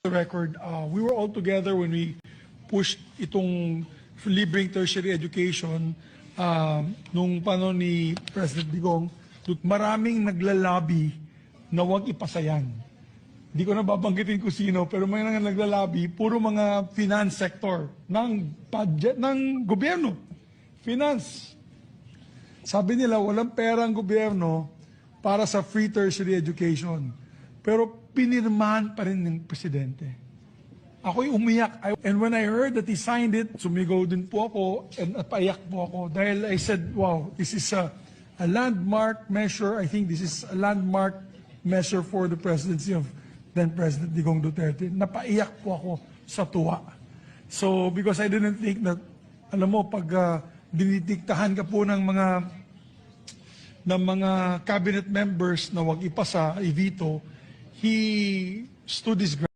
the record, we were all together when we pushed itong libreng tertiary education nung paano ni President Digong. Maraming naglalabi na huwag ipasa yan. Hindi ko na babanggitin kung sino, pero may nga naglalabi, puro mga finance sector ng budget ng gobyerno. Finance. Sabi nila, walang pera ang gobyerno para sa free tertiary education. Pero pinirmahan pa rin ng presidente. Ako'y umiyak. And when I heard that he signed it, sumigaw din po ako and paiyak po ako. Dahil I said, wow, this is a landmark measure. I think this is a landmark measure for the presidency of then President Digong Duterte. Napaiyak po ako sa tuwa. So, because I didn't think that, alam mo, pag dinidiktahan ka po ng mga cabinet members na wag ipasa, i-veto, he stood his ground.